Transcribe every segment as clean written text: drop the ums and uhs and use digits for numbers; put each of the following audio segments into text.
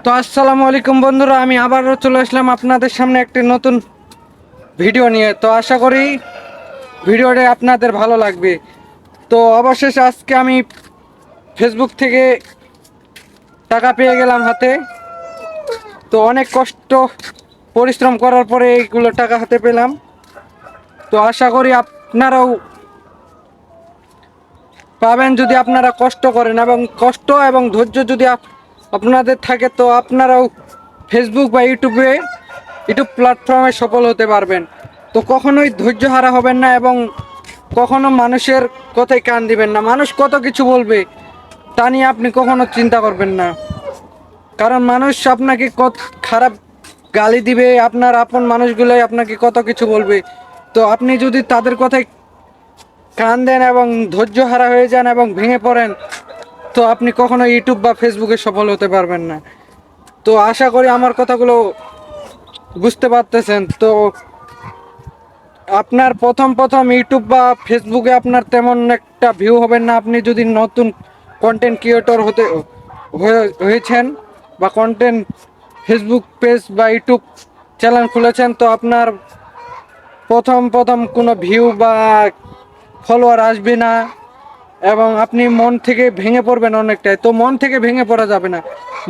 তো আসসালামু আলাইকুম বন্ধুরা, আমি আবারও চলে আসলাম আপনাদের সামনে একটি নতুন ভিডিও নিয়ে। তো আশা করি ভিডিওটা আপনাদের ভালো লাগবে। তো অবশেষে আজকে আমি ফেসবুক থেকে টাকা পেয়ে গেলাম হাতে। তো অনেক কষ্ট পরিশ্রম করার পরে এইগুলো টাকা হাতে পেলাম। তো আশা করি আপনারাও পাবেন যদি আপনারা কষ্ট করেন, এবং কষ্ট এবং ধৈর্য যদি আপনাদের থাকে তো আপনারাও ফেসবুক বা ইউটিউব প্ল্যাটফর্মে সফল হতে পারবেন। তো কখনোই ধৈর্য হারা হবেন না, এবং কখনো মানুষের কথায় কান দিবেন না। মানুষ কত কিছু বলবে তা নিয়ে আপনি কখনো চিন্তা করবেন না, কারণ মানুষ আপনাকে কত খারাপ গালি দিবে, আপনার আপন মানুষগুলোই আপনাকে কত কিছু বলবে। তো আপনি যদি তাদের কথায় কান দেন এবং ধৈর্য হারা হয়ে যান এবং ভেঙে পড়েন, তো আপনি কখনো ইউটিউব বা ফেসবুকে সফল হতে পারবেন না। তো আশা করি আমার কথাগুলো বুঝতে পারতেছেন। তো আপনার প্রথম প্রথম ইউটিউব বা ফেসবুকে আপনার তেমন একটা ভিউ হবেন না। আপনি যদি নতুন কন্টেন্ট ক্রিয়েটর হয়েছেন বা কন্টেন্ট ফেসবুক পেজ বা ইউটিউব চ্যানেল খুলেছেন, তো আপনার প্রথম প্রথম কোনো ভিউ বা ফলোয়ার আসবে না, এবং আপনি মন থেকে ভেঙে পড়বেন অনেকটাই। তো মন থেকে ভেঙে পড়া যাবে না।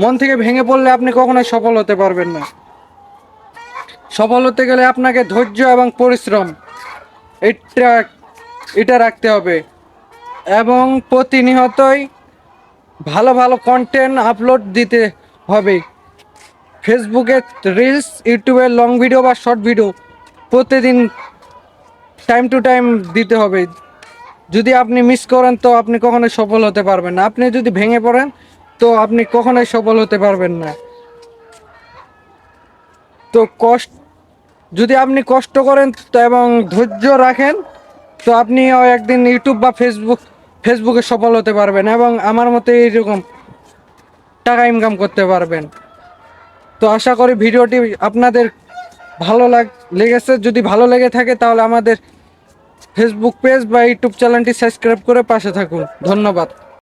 মন থেকে ভেঙে পড়লে আপনি কখনোই সফল হতে পারবেন না। সফল হতে গেলে আপনাকে ধৈর্য এবং পরিশ্রম এটা এটা রাখতে হবে, এবং প্রতিনিয়তই ভালো ভালো কন্টেন্ট আপলোড দিতে হবে। ফেসবুকে রিলস, ইউটিউবে লং ভিডিও বা শর্ট ভিডিও প্রতিদিন টাইম টু টাইম দিতে হবে। যদি আপনি মিস করেন তো আপনি কখনোই সফল হতে পারবেন না। আপনি যদি ভেঙে পড়েন তো আপনি কখনোই সফল হতে পারবেন না। তো যদি আপনি কষ্ট করেন তো এবং ধৈর্য রাখেন, তো আপনিও একদিন ইউটিউব বা ফেসবুকে সফল হতে পারবেন, এবং আমার মতে এইরকম টাকা ইনকাম করতে পারবেন। তো আশা করি ভিডিওটি আপনাদের ভালো লেগেছে। যদি ভালো লেগে থাকে তাহলে আমাদের ফেসবুক পেজ বা ইউটিউব চ্যানেলটি সাবস্ক্রাইব করে পাশে থাকুন। ধন্যবাদ।